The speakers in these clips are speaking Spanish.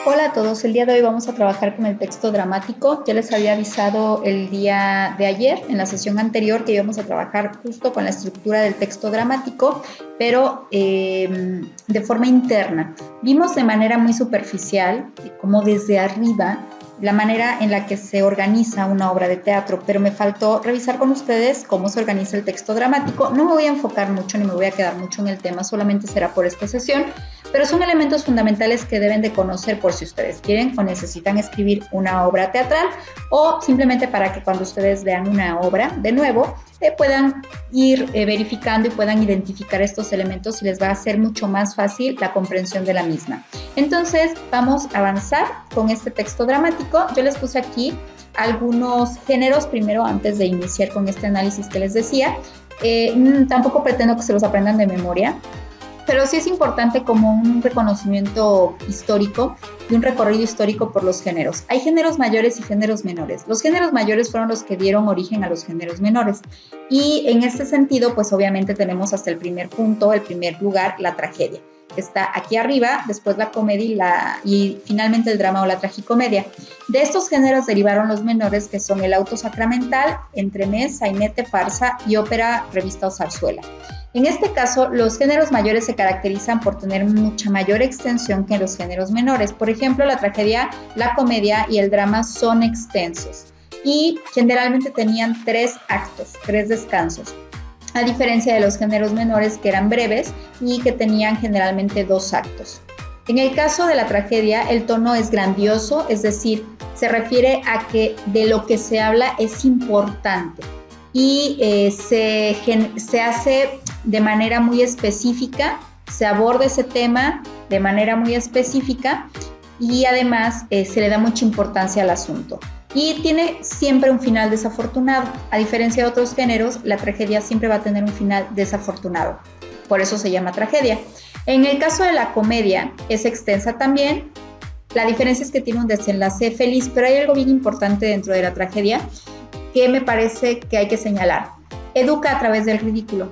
Hola a todos, el día de hoy vamos a trabajar con el texto dramático. Ya les había avisado el día de ayer, en la sesión anterior, que íbamos a trabajar justo con la estructura del texto dramático, pero de forma interna. Vimos de manera muy superficial, como desde arriba, la manera en la que se organiza una obra de teatro, pero me faltó revisar con ustedes cómo se organiza el texto dramático. No me voy a enfocar mucho ni me voy a quedar mucho en el tema, solamente será por esta sesión, pero son elementos fundamentales que deben de conocer por si ustedes quieren o necesitan escribir una obra teatral o simplemente para que cuando ustedes vean una obra de nuevo puedan ir verificando y puedan identificar estos elementos y les va a hacer mucho más fácil la comprensión de la misma. Entonces vamos a avanzar con este texto dramático. Yo les puse aquí algunos géneros primero antes de iniciar con este análisis que les decía. Tampoco pretendo que se los aprendan de memoria, pero sí es importante como un reconocimiento histórico y un recorrido histórico por los géneros. Hay géneros mayores y géneros menores. Los géneros mayores fueron los que dieron origen a los géneros menores. Y en este sentido, pues obviamente tenemos hasta el primer punto, el primer lugar, la tragedia. Está aquí arriba, después la comedia y finalmente el drama o la tragicomedia. De estos géneros derivaron los menores, que son el auto sacramental, entremés, sainete, farsa y ópera, revista o zarzuela. En este caso, los géneros mayores se caracterizan por tener mucha mayor extensión que los géneros menores. Por ejemplo, la tragedia, la comedia y el drama son extensos y generalmente tenían 3 actos, 3 descansos, a diferencia de los géneros menores que eran breves y que tenían generalmente 2 actos. En el caso de la tragedia, el tono es grandioso, es decir, se refiere a que de lo que se habla es importante y se hace de manera muy específica, se aborda ese tema de manera muy específica y además se le da mucha importancia al asunto. Y tiene siempre un final desafortunado. A diferencia de otros géneros, la tragedia siempre va a tener un final desafortunado. Por eso se llama tragedia. En el caso de la comedia, es extensa también. La diferencia es que tiene un desenlace feliz, pero hay algo bien importante dentro de la tragedia que me parece que hay que señalar. Educa a través del ridículo.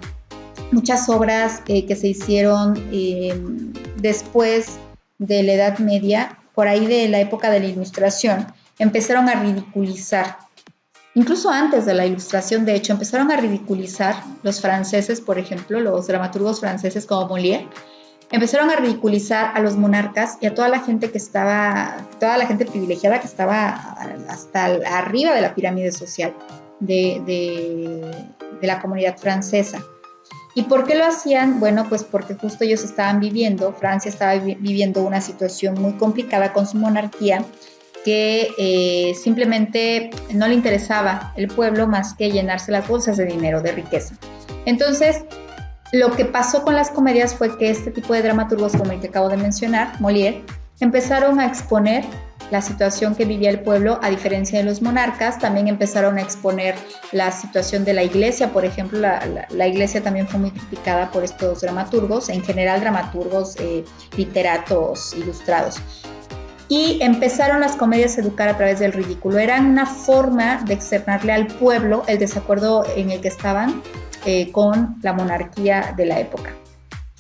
Muchas obras que se hicieron después de la Edad Media, por ahí de la época de la Ilustración, empezaron a ridiculizar. Incluso antes de la Ilustración, de hecho, empezaron a ridiculizar los franceses, por ejemplo, los dramaturgos franceses como Molière, empezaron a ridiculizar a los monarcas y a toda la gente toda la gente privilegiada que estaba hasta arriba de la pirámide social de la comunidad francesa. ¿Y por qué lo hacían? Bueno, pues porque justo ellos Francia estaba viviendo una situación muy complicada con su monarquía, que simplemente no le interesaba el pueblo más que llenarse las bolsas de dinero, de riqueza. Entonces, lo que pasó con las comedias fue que este tipo de dramaturgos, como el que acabo de mencionar, Molière, empezaron a exponer la situación que vivía el pueblo, a diferencia de los monarcas. También empezaron a exponer la situación de la iglesia. Por ejemplo, la iglesia también fue muy criticada por estos dramaturgos, en general dramaturgos, literatos, ilustrados. Y empezaron las comedias a educar a través del ridículo. Eran una forma de externarle al pueblo el desacuerdo en el que estaban con la monarquía de la época.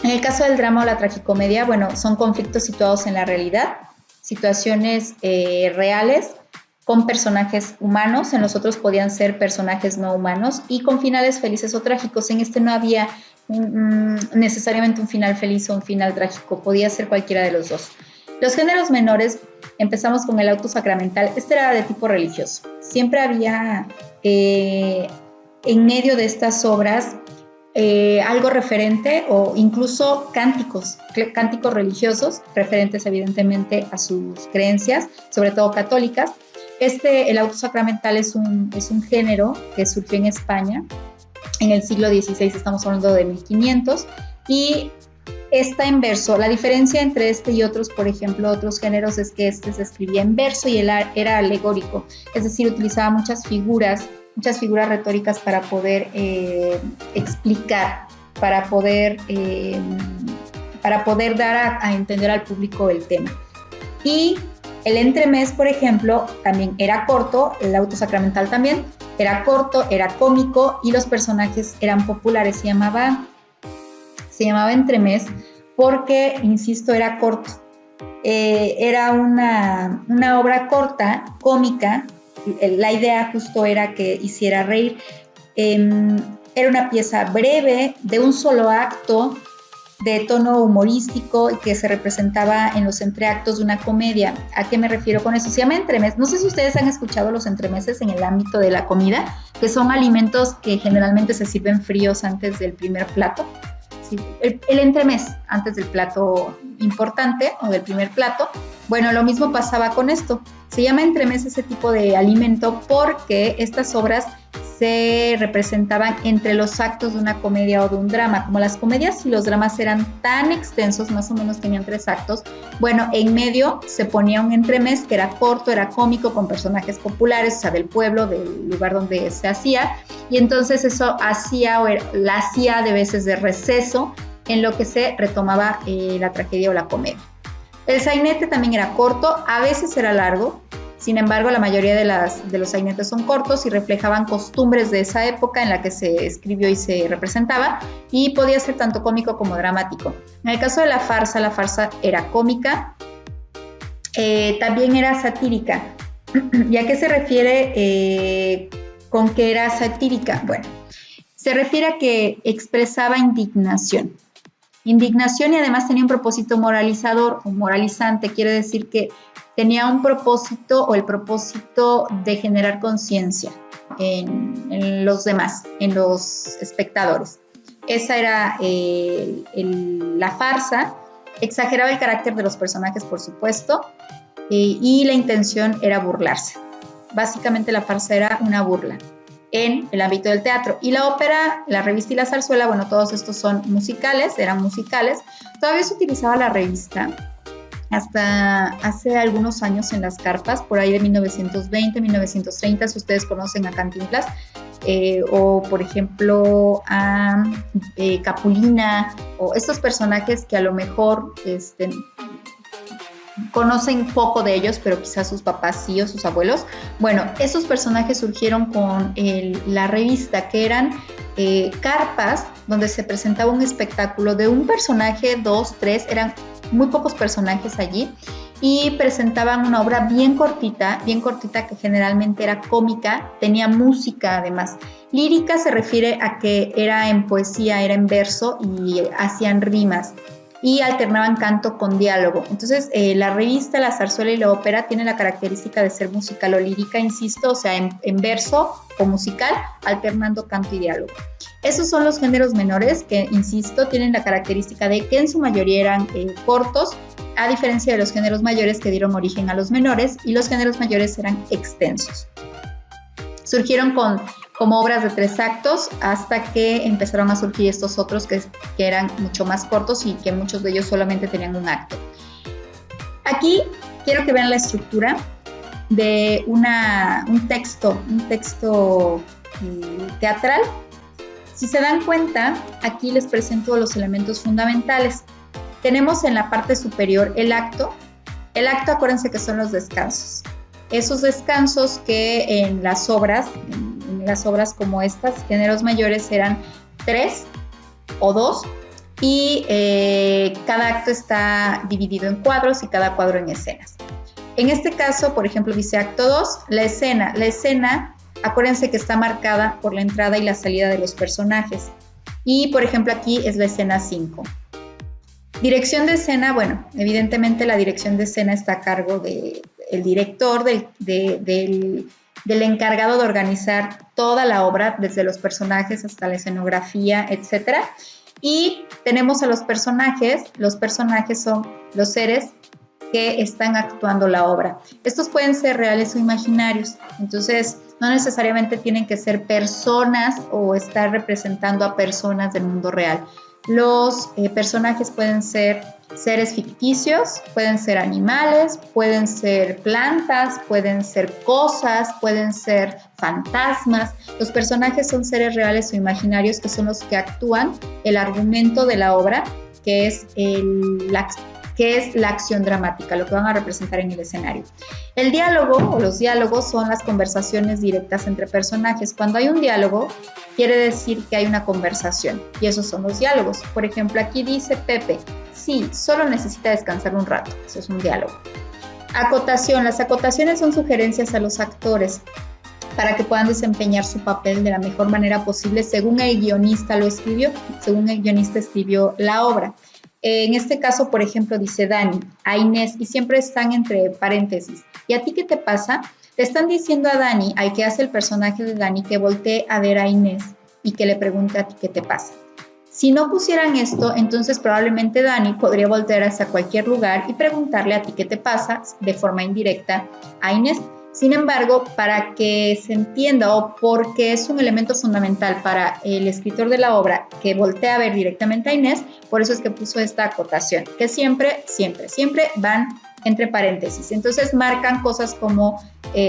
En el caso del drama o la tragicomedia, bueno, son conflictos situados en la realidad, situaciones reales con personajes humanos. En los otros podían ser personajes no humanos y con finales felices o trágicos. En este no había necesariamente un final feliz o un final trágico, podía ser cualquiera de los dos. Los géneros menores, empezamos con el auto sacramental. Este era de tipo religioso. Siempre había en medio de estas obras algo referente o incluso cánticos religiosos, referentes evidentemente a sus creencias, sobre todo católicas. El auto sacramental es un género que surgió en España en el siglo XVI, estamos hablando de 1500, y está en verso. La diferencia entre este y otros, por ejemplo, otros géneros, es que este se escribía en verso y era alegórico, es decir, utilizaba muchas figuras retóricas para poder explicar, para poder dar a entender al público el tema. Y el entremés, por ejemplo, también era corto, el auto sacramental también era corto, era cómico y los personajes eran populares. Se llamaba entremés porque, insisto, era corto. Era una obra corta, cómica. La idea justo era que hiciera reír. Era una pieza breve, de un solo acto, de tono humorístico y que se representaba en los entreactos de una comedia. ¿A qué me refiero con eso? Se llama entremés. No sé si ustedes han escuchado los entremeses en el ámbito de la comida, que son alimentos que generalmente se sirven fríos antes del primer plato. Sí, el entremés antes del plato importante o del primer plato. Bueno, lo mismo pasaba con esto. Se llama entremés ese tipo de alimento porque estas obras se representaban entre los actos de una comedia o de un drama. Como las comedias y los dramas eran tan extensos, más o menos tenían 3 actos, bueno, en medio se ponía un entremés que era corto, era cómico, con personajes populares, o sea, del pueblo, del lugar donde se hacía, y entonces eso la hacía de veces de receso en lo que se retomaba la tragedia o la comedia. El sainete también era corto, a veces era largo. Sin embargo, la mayoría de los sainetes son cortos y reflejaban costumbres de esa época en la que se escribió y se representaba, y podía ser tanto cómico como dramático. En el caso de la farsa era cómica, también era satírica. ¿Y a qué se refiere con que era satírica? Bueno, se refiere a que expresaba indignación. Indignación, y además tenía un propósito moralizador o moralizante, quiere decir que tenía un propósito o el propósito de generar conciencia en los demás, en los espectadores. Esa era la farsa. Exageraba el carácter de los personajes, por supuesto, y la intención era burlarse. Básicamente la farsa era una burla en el ámbito del teatro. Y la ópera, la revista y la zarzuela, bueno, todos estos son musicales, eran musicales. Todavía se utilizaba la revista hasta hace algunos años en las carpas, por ahí de 1920, 1930, si ustedes conocen a Cantinflas, o por ejemplo a Capulina, o estos personajes que a lo mejor conocen poco de ellos, pero quizás sus papás sí o sus abuelos. Bueno, esos personajes surgieron con la revista, que eran carpas donde se presentaba un espectáculo de un personaje, 2, 3, eran muy pocos personajes allí, y presentaban una obra bien cortita que generalmente era cómica, tenía música además. Lírica se refiere a que era en poesía, era en verso y hacían rimas y alternaban canto con diálogo. Entonces, la revista, la zarzuela y la ópera tienen la característica de ser musical o lírica, insisto, o sea, en verso o musical, alternando canto y diálogo. Esos son los géneros menores que, insisto, tienen la característica de que en su mayoría eran cortos, a diferencia de los géneros mayores que dieron origen a los menores, y los géneros mayores eran extensos. Surgieron como obras de 3 actos hasta que empezaron a surgir estos otros que eran mucho más cortos y que muchos de ellos solamente tenían un acto. Aquí quiero que vean la estructura de un texto teatral. Si se dan cuenta, aquí les presento los elementos fundamentales. Tenemos en la parte superior el acto. El acto, acuérdense que son los descansos. Esos descansos que en las obras como estas, géneros mayores, eran 3 o 2, y cada acto está dividido en cuadros y cada cuadro en escenas. En este caso, por ejemplo, dice acto 2, la escena, acuérdense que está marcada por la entrada y la salida de los personajes. Y, por ejemplo, aquí es la escena 5. Dirección de escena, bueno, evidentemente la dirección de escena está a cargo del director, del encargado de organizar toda la obra, desde los personajes hasta la escenografía, etc. Y tenemos a los personajes son los seres que están actuando la obra. Estos pueden ser reales o imaginarios, entonces no necesariamente tienen que ser personas o estar representando a personas del mundo real. Los personajes pueden ser seres ficticios, pueden ser animales, pueden ser plantas, pueden ser cosas, pueden ser fantasmas. Los personajes son seres reales o imaginarios que son los que actúan el argumento de la obra, que es la acción dramática, lo que van a representar en el escenario. El diálogo o los diálogos son las conversaciones directas entre personajes. Cuando hay un diálogo, quiere decir que hay una conversación, y esos son los diálogos. Por ejemplo, aquí dice Pepe, Sí, solo necesita descansar un rato. Eso es un diálogo. Acotación. Las acotaciones son sugerencias a los actores para que puedan desempeñar su papel de la mejor manera posible según el guionista lo escribió, según el guionista escribió la obra. En este caso, por ejemplo, dice Dani a Inés y siempre están entre paréntesis. ¿Y a ti qué te pasa? Le están diciendo a Dani, al que hace el personaje de Dani, que voltee a ver a Inés y que le pregunte a ti qué te pasa. Si no pusieran esto, entonces probablemente Dani podría voltear hacia cualquier lugar y preguntarle a ti qué te pasa de forma indirecta a Inés. Sin embargo, para que se entienda o porque es un elemento fundamental para el escritor de la obra que voltea a ver directamente a Inés, por eso es que puso esta acotación, que siempre van entre paréntesis. Entonces marcan cosas como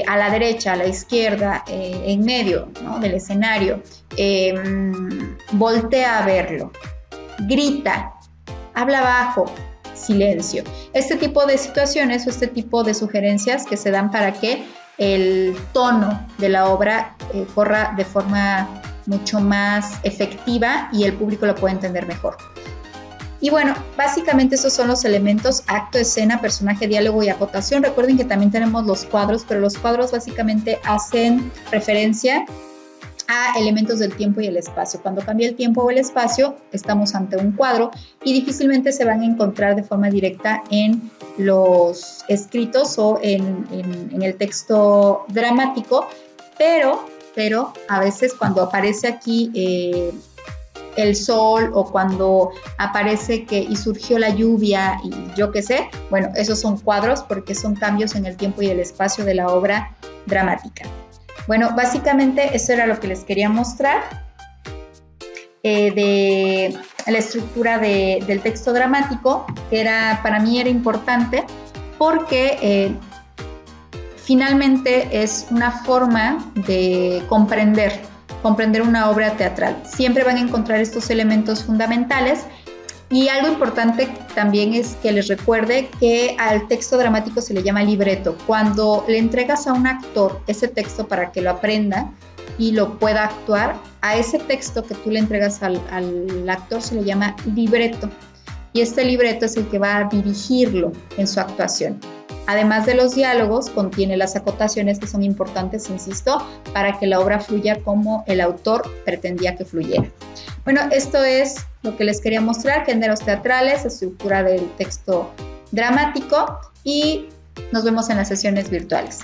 a la derecha, a la izquierda, en medio, ¿no?, del escenario, voltea a verlo, grita, habla bajo, silencio. Este tipo de situaciones o este tipo de sugerencias que se dan para que el tono de la obra corra de forma mucho más efectiva y el público lo pueda entender mejor. Y bueno, básicamente esos son los elementos: acto, escena, personaje, diálogo y acotación. Recuerden que también tenemos los cuadros, pero los cuadros básicamente hacen referencia a elementos del tiempo y el espacio. Cuando cambia el tiempo o el espacio, estamos ante un cuadro y difícilmente se van a encontrar de forma directa en los escritos o en el texto dramático, pero a veces cuando aparece aquí el sol o cuando aparece y surgió la lluvia y yo qué sé, bueno, esos son cuadros porque son cambios en el tiempo y el espacio de la obra dramática. Bueno, básicamente eso era lo que les quería mostrar de la estructura del texto dramático, que para mí era importante porque finalmente es una forma de comprender una obra teatral. Siempre van a encontrar estos elementos fundamentales. Y algo importante también es que les recuerde que al texto dramático se le llama libreto. Cuando le entregas a un actor ese texto para que lo aprenda y lo pueda actuar, a ese texto que tú le entregas al actor se le llama libreto. Y este libreto es el que va a dirigirlo en su actuación. Además de los diálogos, contiene las acotaciones que son importantes, insisto, para que la obra fluya como el autor pretendía que fluyera. Bueno, esto es lo que les quería mostrar: géneros teatrales, estructura del texto dramático, y nos vemos en las sesiones virtuales.